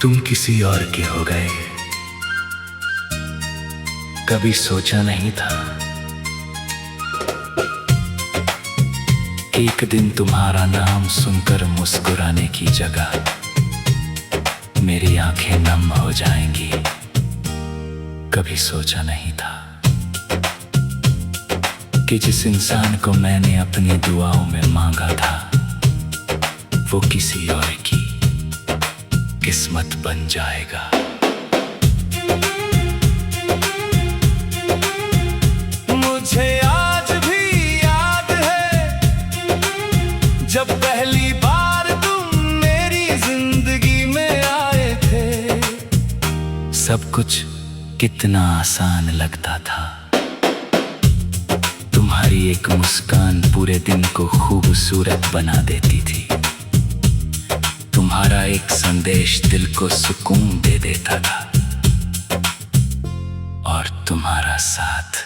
तुम किसी और के हो गए, कभी सोचा नहीं था एक दिन तुम्हारा नाम सुनकर मुस्कुराने की जगह मेरी आंखें नम हो जाएंगी। कभी सोचा नहीं था कि जिस इंसान को मैंने अपनी दुआओं में मांगा था वो किसी और की किस्मत बन जाएगा। मुझे आज भी याद है जब पहली बार तुम मेरी जिंदगी में आए थे। सब कुछ कितना आसान लगता था। तुम्हारी एक मुस्कान पूरे दिन को खूबसूरत बना देती थी। तुम्हारा एक संदेश दिल को सुकून दे देता था। और तुम्हारा साथ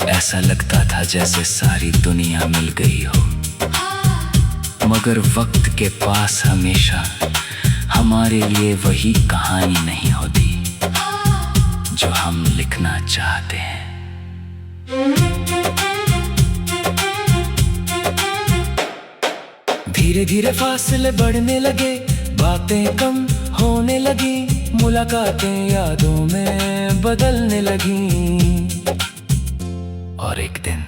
ऐसा लगता था जैसे सारी दुनिया मिल गई हो। मगर वक्त के पास हमेशा हमारे लिए वही कहानी नहीं होती जो हम लिखना चाहते हैं। धीरे धीरे फासले बढ़ने लगे, बातें कम होने लगी, मुलाकातें यादों में बदलने लगी। और एक दिन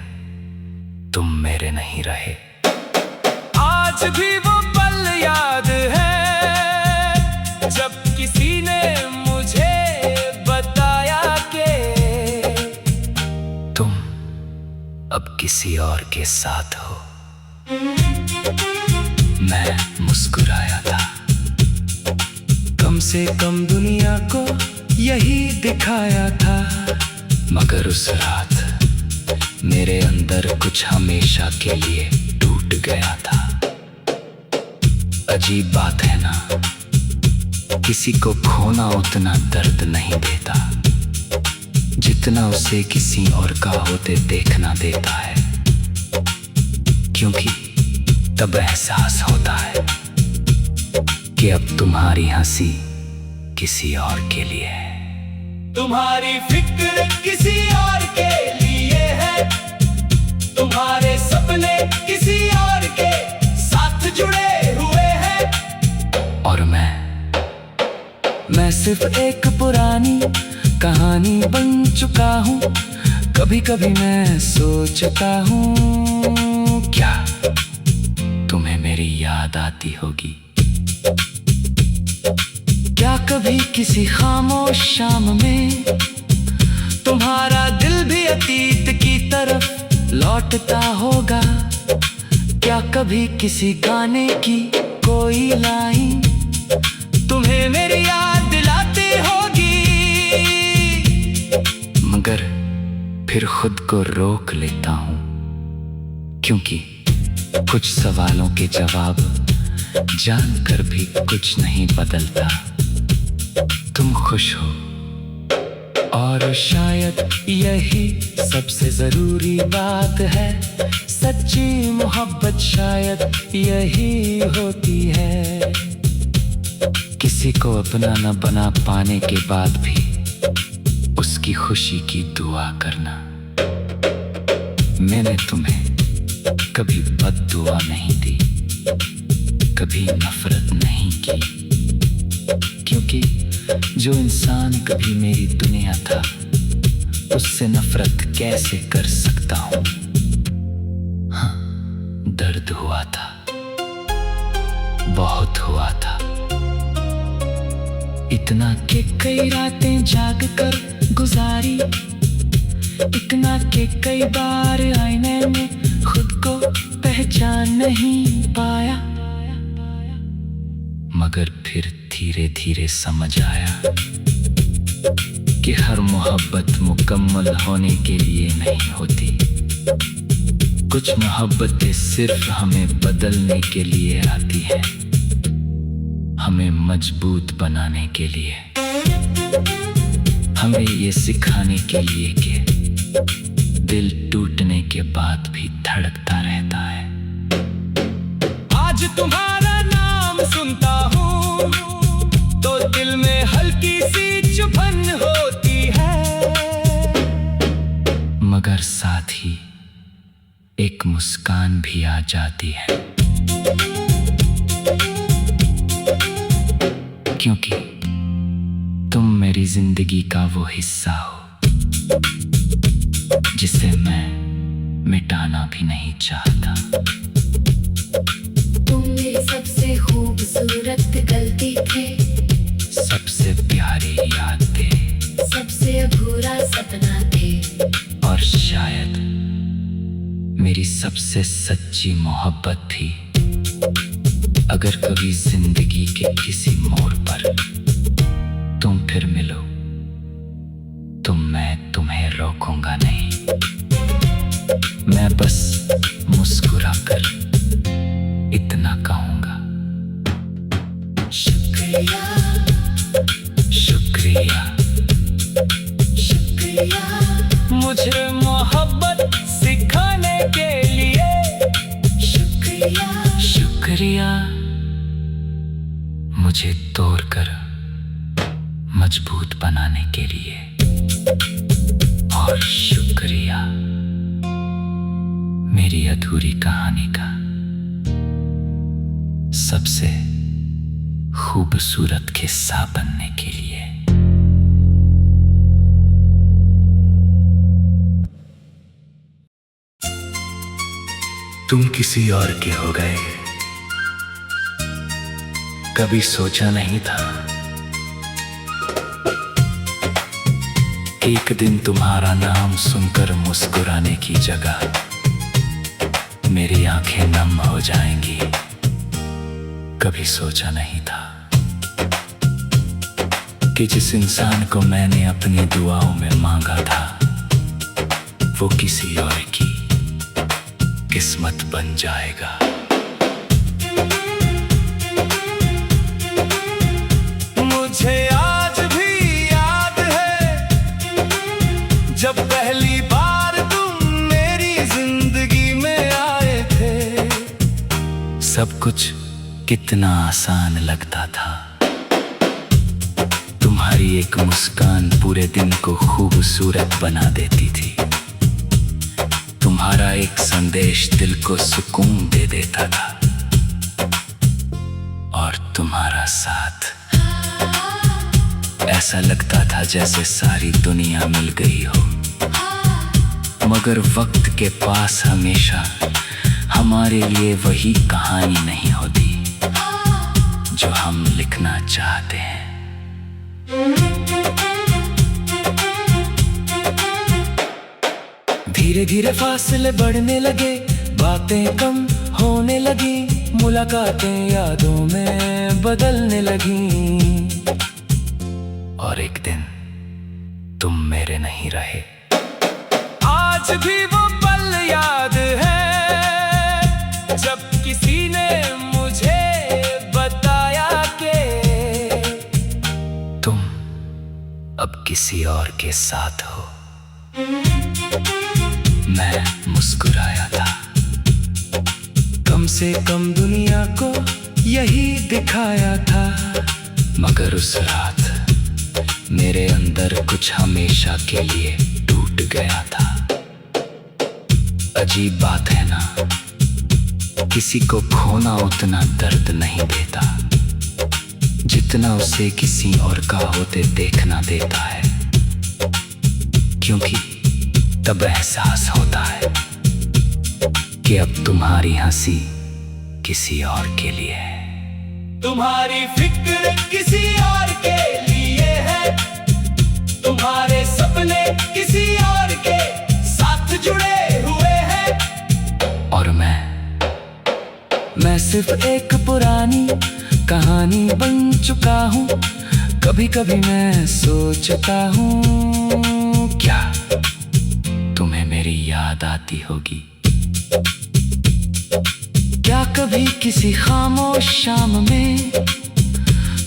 तुम मेरे नहीं रहे। आज भी वो पल याद है जब किसी ने मुझे बताया कि तुम अब किसी और के साथ हो। मैं मुस्कुराया था। कम से कम दुनिया को यही दिखाया था। मगर उस रात मेरे अंदर कुछ हमेशा के लिए टूट गया था। अजीब बात है ना, किसी को खोना उतना दर्द नहीं देता जितना उसे किसी और का होते देखना देता है। क्योंकि तब एहसास होता है कि अब तुम्हारी हंसी किसी और के लिए है। तुम्हारी फिक्र किसी और के लिए है। तुम्हारे सपने किसी और के साथ जुड़े हुए हैं। और मैं सिर्फ एक पुरानी कहानी बन चुका हूँ। कभी कभी मैं सोचता हूँ क्या तुम्हें मेरी याद आती होगी? क्या कभी किसी खामोश शाम में तुम्हारा दिल भी अतीत की तरफ लौटता होगा? क्या कभी किसी गाने की कोई लाइन तुम्हें मेरी याद दिलाती होगी? मगर फिर खुद को रोक लेता हूँ, क्योंकि कुछ सवालों के जवाब जानकर भी कुछ नहीं बदलता। तुम खुश हो और शायद यही सबसे जरूरी बात है। सच्ची मोहब्बत शायद यही होती है। किसी को अपना न बना पाने के बाद भी उसकी खुशी की दुआ करना। मैंने तुम्हें कभी बद्दुआ नहीं दी, कभी नफरत नहीं की, क्योंकि जो इंसान कभी मेरी दुनिया था उससे नफरत कैसे कर सकता हूँ? हाँ, दर्द हुआ था, बहुत हुआ था। इतना कि कई रातें जाग कर गुजारी, इतना कि कई बार आईने में खुद को पहचान नहीं पाया। मगर फिर धीरे धीरे समझ आया कि हर मोहब्बत मुकम्मल होने के लिए नहीं होती। कुछ मोहब्बतें सिर्फ हमें बदलने के लिए आती हैं, हमें मजबूत बनाने के लिए, हमें ये सिखाने के लिए कि दिल टूटने के बाद भी धड़कता रहता है। आज तुम्हारा नाम सुनता हूँ हल्की सी चुभन होती है, मगर साथ ही एक मुस्कान भी आ जाती है, क्योंकि तुम मेरी जिंदगी का वो हिस्सा हो जिसे मैं मिटाना भी नहीं चाहता। तुम मेरी सबसे खूबसूरत गलती थे, सबसे प्यारी याद थे, सबसे अधूरा सपना थे, और शायद मेरी सबसे सच्ची मोहब्बत थी। अगर कभी जिंदगी के किसी मोड़ पर तुम फिर मिलो तो मैं तुम्हें रोकूंगा नहीं। मैं बस मुस्कुराकर इतना कहूंगा, शुक्रिया शुक्रिया। शुक्रिया मुझे मोहब्बत सिखाने के लिए। शुक्रिया शुक्रिया मुझे तोड़कर मजबूत बनाने के लिए, और शुक्रिया मेरी अधूरी कहानी का सबसे खूबसूरत किस्सा बनने के लिए। तुम किसी और के हो गए, कभी सोचा नहीं था एक दिन तुम्हारा नाम सुनकर मुस्कुराने की जगह मेरी आंखें नम हो जाएंगी। कभी सोचा नहीं था कि जिस इंसान को मैंने अपनी दुआओं में मांगा था वो किसी और की किस्मत बन जाएगा। मुझे आज भी याद है जब पहली बार तुम मेरी जिंदगी में आए थे। सब कुछ कितना आसान लगता था। तुम्हारी एक मुस्कान पूरे दिन को खूबसूरत बना देती थी। तुम्हारा एक संदेश दिल को सुकून दे देता था, और तुम्हारा साथ ऐसा लगता था जैसे सारी दुनिया मिल गई हो। मगर वक्त के पास हमेशा हमारे लिए वही कहानी नहीं होती जो हम लिखना चाहते हैं। धीरे धीरे फासले बढ़ने लगे, बातें कम होने लगी, मुलाकातें यादों में बदलने लगी। और एक दिन तुम मेरे नहीं रहे। आज भी वो पल याद है जब किसी ने मुझे बताया कि तुम अब किसी और के साथ हो। मैं मुस्कुराया था, कम से कम दुनिया को यही दिखाया था। मगर उस रात मेरे अंदर कुछ हमेशा के लिए टूट गया था। अजीब बात है ना, किसी को खोना उतना दर्द नहीं देता जितना उसे किसी और का होते देखना देता है, क्योंकि तब एहसास होता है कि अब तुम्हारी हंसी किसी और के लिए है। तुम्हारी फिक्र किसी और के लिए है, तुम्हारे सपने किसी और के साथ जुड़े हुए हैं। और मैं सिर्फ एक पुरानी कहानी बन चुका हूँ। कभी कभी मैं सोचता हूँ क्या तुम्हें मेरी याद आती होगी? क्या कभी किसी खामोश शाम में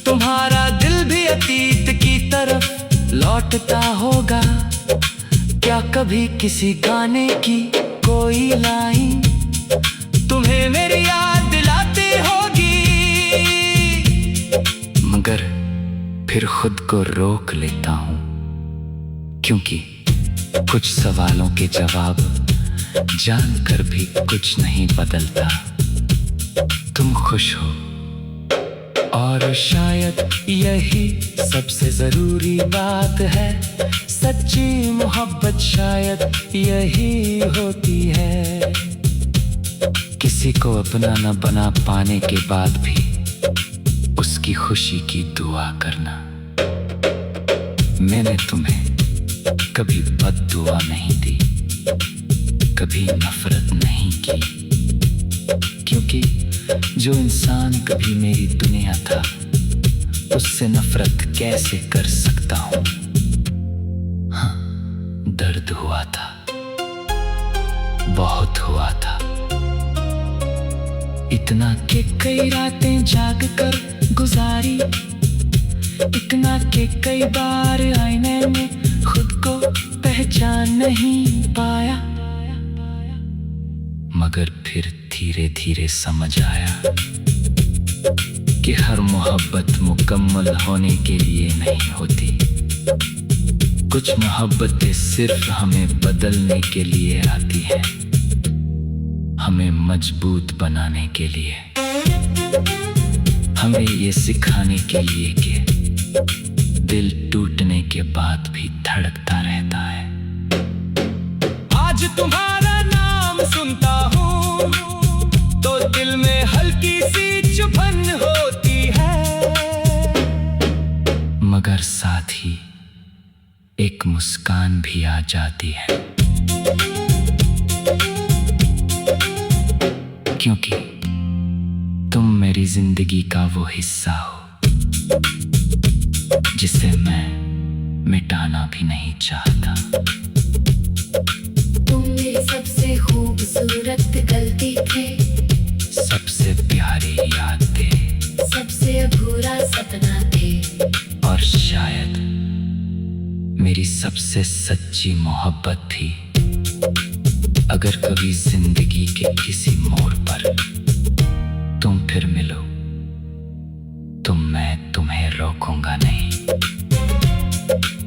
तुम्हारा दिल भी अतीत की तरफ लौटता होगा? क्या कभी किसी गाने की कोई लाइन तुम्हें मेरी याद दिलाती होगी? मगर फिर खुद को रोक लेता हूं, क्योंकि कुछ सवालों के जवाब जानकर भी कुछ नहीं बदलता। तुम खुश हो और शायद यही सबसे जरूरी बात है। सच्ची मोहब्बत शायद यही होती है, किसी को अपना न बना पाने के बाद भी उसकी खुशी की दुआ करना। मैंने तुम्हें कभी बद्दुआ नहीं दी, कभी नफरत नहीं की, क्योंकि जो इंसान कभी मेरी दुनिया था उससे नफरत कैसे कर सकता हूं। हाँ, दर्द हुआ था, बहुत हुआ था, इतना कि कई रातें जाग कर गुजारी, इतना कि कई बार आईने में खुद को पहचान नहीं पाया। मगर फिर धीरे धीरे समझ आया कि हर मोहब्बत मुकम्मल होने के लिए नहीं होती। कुछ मोहब्बतें सिर्फ हमें बदलने के लिए आती हैं, हमें मजबूत बनाने के लिए, हमें ये सिखाने के लिए कि दिल टूटने के बाद भी धड़कता रहता है। आज तुम्हारा नाम सुनता हूँ तो दिल में हल्की सी चुभन होती है, मगर साथ ही एक मुस्कान भी आ जाती है, क्योंकि तुम मेरी जिंदगी का वो हिस्सा हो जिसे मैं मिटाना भी नहीं चाहता। तुम मेरी सबसे खूबसूरत गलती थे, सबसे प्यारी याद थे, सबसे अधूरा सपना थे, और शायद मेरी सबसे सच्ची मोहब्बत थी। अगर कभी जिंदगी के किसी मोड़ पर तुम फिर मिलो तो मैं तुम्हें रोकूंगा नहीं,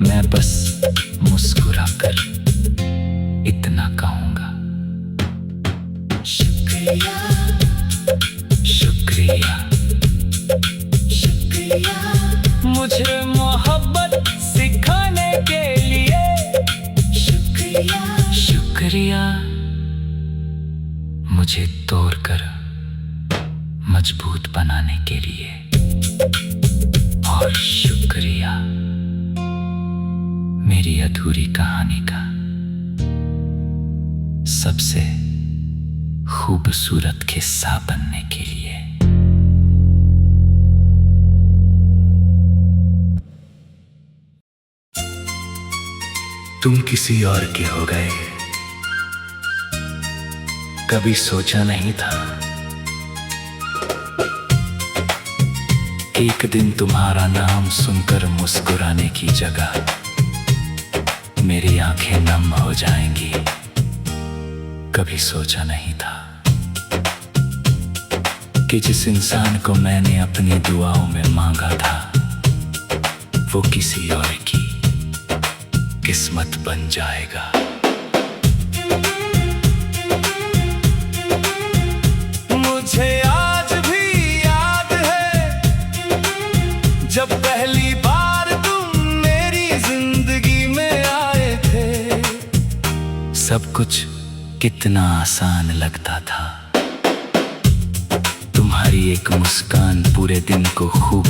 मैं बस मुस्कुराकर इतना कहूंगा, शुक्रिया, शुक्रिया, शुक्रिया, मुझे मोहब्बत सिखाने के लिए। शुक्रिया, शुक्रिया, मुझे तोड़कर मजबूत बनाने के लिए, और शुक्रिया मेरी अधूरी कहानी का सबसे खूबसूरत किस्सा बनने के लिए। तुम किसी और के हो गए, कभी सोचा नहीं था एक दिन तुम्हारा नाम सुनकर मुस्कुराने की जगह मेरी आंखें नम हो जाएंगी। कभी सोचा नहीं था कि जिस इंसान को मैंने अपनी दुआओं में मांगा था वो किसी और की किस्मत बन जाएगा। मुझे आज भी याद है जब पहली बार तुम मेरी जिंदगी में आए थे। सब कुछ कितना आसान लगता था, तुम्हारी एक मुस्कान पूरे दिन को खूब